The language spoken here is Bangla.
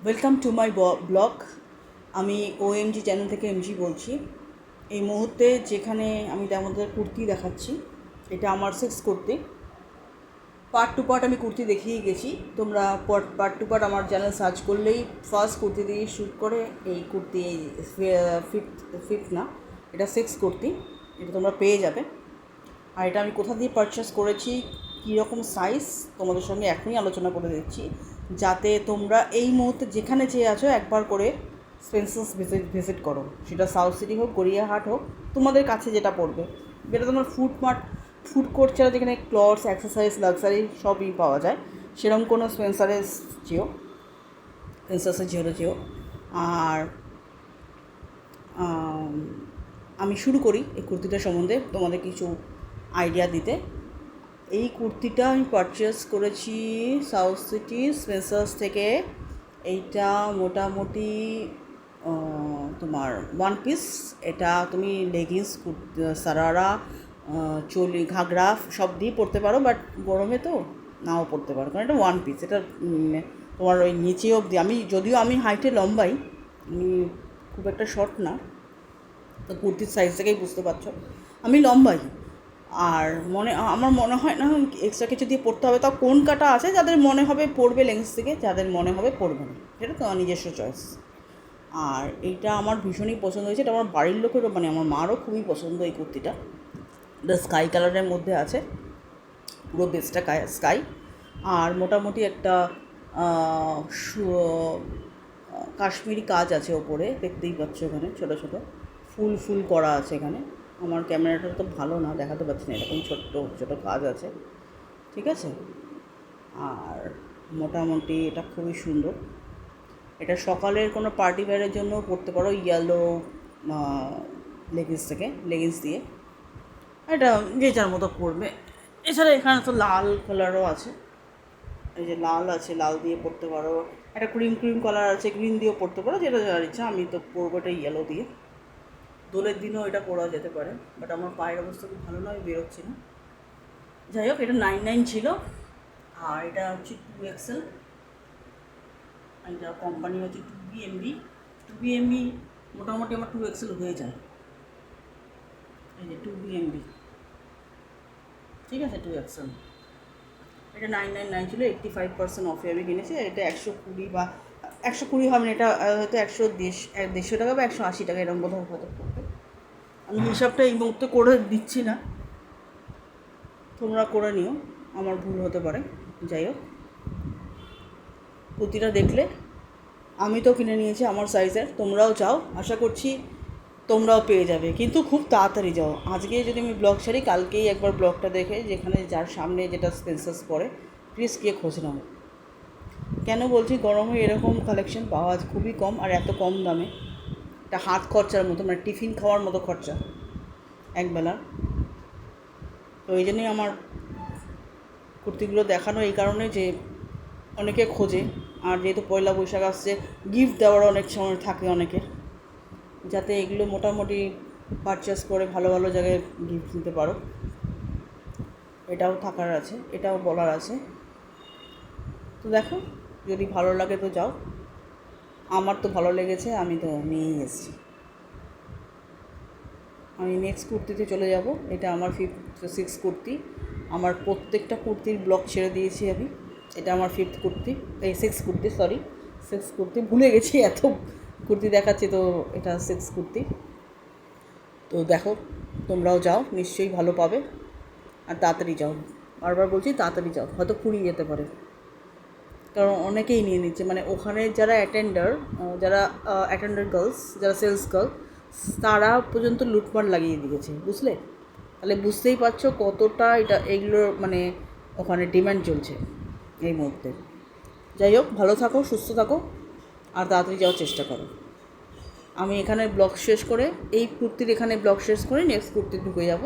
Welcome to my blog. আমি ওএমজি চ্যানেল থেকে এমজি বলছি। এই মুহূর্তে যেখানে আমি তোমাদের কুর্তি দেখাচ্ছি, এটা আমার 6 কুর্তি। পার্ট টু পার্ট আমি কুর্তি দেখিয়ে গেছি। তোমরা পার্ট টু পার্ট আমার চ্যানেল সার্চ করলেই ফার্স্ট কুর্তি দিয়ে শ্যুট করে এই কুর্তি ফিফথ না, এটা 6 কুর্তি, এটা তোমরা পেয়ে যাবে। আর এটা আমি কোথা দিয়ে পারচেস করেছি, কীরকম সাইজ, তোমাদের সঙ্গে এখনই আলোচনা করে দিচ্ছি, যাতে তোমরা এই মুহূর্তে যেখানে চেয়ে আছো একবার করে স্পেন্সার্স ভিজিট করো। সেটা সাউথ সিটি হোক, গড়িয়াহাট হোক, তোমাদের কাছে যেটা পড়বে, যেটা তোমার ফুড কোর্ট ছাড়া যেখানে ক্লথস, অ্যাক্সেসরিজ, লাক্সারি সবই পাওয়া যায়, সেরকম কোনো স্পেন্সার্সে যেও। আর আমি শুরু করি এই কুর্তিটা সম্বন্ধে তোমাদের কিছু আইডিয়া দিতে। এই কুর্তিটা আমি পারচেস করেছি সাউথ সিটি স্পেন্সার্স থেকে। এইটা মোটামুটি তোমার ওয়ান পিস। এটা তুমি লেগিংস, সারারা, চলি, ঘাগরা সব দিয়ে পরতে পারো, বাট গরমে তো নাও পরতে পারো, কারণ এটা ওয়ান পিস। এটা তোমার ওই নিচে অবধি, আমি হাইটে লম্বাই, আমি খুব একটা শর্ট না, তো কুর্তির সাইজ থেকেই বুঝতে পারছো আমি লম্বাই। আর আমার মনে হয় না এক্সট্রা কিছু দিয়ে পড়তে হবে। তাও কোন কাটা আছে, যাদের মনে হবে পড়বে লেন্স থেকে, যাদের মনে হবে পড়বে না, সেটা তো নিজস্ব চয়েস। আর এইটা আমার ভীষণই পছন্দ হয়েছে। এটা আমার বাড়ির লোকেরও, মানে আমার মারও খুবই পছন্দ এই কুর্তিটা। এটা স্কাই কালারের মধ্যে আছে, পুরো বেসটা স্কাই। আর মোটামুটি একটা কাশ্মীরি কাজ আছে ওপরে, দেখতেই পাচ্ছ এখানে ছোটো ছোটো ফুল করা আছে এখানে। আমার ক্যামেরাটা তো ভালো না, দেখাতে পারছি না, এরকম ছোট্ট ছোটো কাজ আছে, ঠিক আছে। আর মোটামুটি এটা খুবই সুন্দর। এটা সকালের কোনো পার্টি ওয়্যারের জন্য পরতে পারো, ইয়েলো লেগিংস দিয়ে। এটা যে যার মতো পরবে। এছাড়া এখানে তো লাল কালারও আছে, এই যে লাল আছে, লাল দিয়ে পরতে পারো। একটা ক্রিম কালার আছে, গ্রিন দিয়েও পরতে পারো, যেটা যার ইচ্ছা। আমি তো পরবো এটা ইয়েলো দিয়ে। দোলের দিনেও এটা পরা যেতে পারে, বাট আমার পায়ের অবস্থা খুব ভালো নয়, বেরোচ্ছি না। যাই হোক, এটা 99 ছিল। আর এটা হচ্ছে 2XL। এটা কোম্পানি হচ্ছে 2BMB। মোটামুটি আমার 2XL হয়ে যায়। এই যে 2BMB, ঠিক আছে, 2XL। এটা 999 ছিল, 85% অফে আমি কিনেছি। এটা 120 বা 120 হবে না, এটা হয়তো 150 টাকা বা 180 টাকা এরকম বোধহয় হয়তো পড়বে। আমি হিসাবটা এই মুহূর্তে করে দিচ্ছি না, তোমরা করে নিও, আমার ভুল হতে পারে। যাই হোক, কুর্তিটা দেখলে, আমি তো কিনে নিয়েছি আমার সাইজের, তোমরাও যাও, আশা করছি তোমরাও পেয়ে যাবে, কিন্তু খুব তাড়াতাড়ি যাও। আজকে যদি আমি ব্লগ ছাড়ি, কালকেই একবার ব্লগটা দেখে, যেখানে যার সামনে যেটা স্পেন্সার্স পড়ে, প্লিজ গিয়ে খোঁজ নাও। কেন বলছি, গরমে এরকম কালেকশন পাওয়া খুবই কম, আর এত কম দামে। এটা হাত খরচার মতো, মানে টিফিন খাওয়ার মতো খরচা একবেলা। তো এই জন্যই আমার কুর্তিগুলো দেখানো, এই কারণে যে অনেকে খোঁজে। আর যেহেতু পয়লা বৈশাখ আসছে, গিফট দেওয়ার অনেক সময় থাকে অনেকের, যাতে এগুলো মোটামুটি পারচেস করে ভালো ভালো জায়গায় গিফট দিতে পারো, এটাও থাকার আছে, এটাও বলার আছে। তো দেখো, যদি ভালো লাগে তো যাও। আমার তো ভালো লেগেছে, আমি তো নিয়েই এসেছি। আমি নেক্সট কুর্তিতে চলে যাব। এটা আমার 6 কুর্তি। আমার প্রত্যেকটা কুর্তির ব্লগ ছেড়ে দিয়েছি আমি। এটা আমার 5th কুর্তি, এই 6 কুর্তি, সরি 6 কুর্তি, ভুলে গেছি, এত কুর্তি দেখাচ্ছি। তো এটা 6 কুর্তি। তো দেখো, তোমরাও যাও, নিশ্চয়ই ভালো পাবে। আর তাড়াতাড়ি যাও, বারবার বলছি তাড়াতাড়ি যাও, হয়তো ফুরিয়ে যেতে পারে, কারণ অনেকেই নিয়ে নিচ্ছে। মানে ওখানে যারা অ্যাটেন্ডার গার্লস, যারা সেলস গার্ল, তারা পর্যন্ত লুটপাট লাগিয়ে দিয়েছে, বুঝলে? তাহলে বুঝতেই পারছো কতটা এইগুলোর মানে ওখানে ডিমান্ড চলছে এই মুহূর্তে। যাই হোক, ভালো থাকো, সুস্থ থাকো, আর তাড়াতাড়ি যাওয়ার চেষ্টা করো। আমি এখানে ব্লগ শেষ করে, এই কুর্তির এখানে ব্লগ শেষ করে নেক্সট কুর্তি ঢুকে যাব।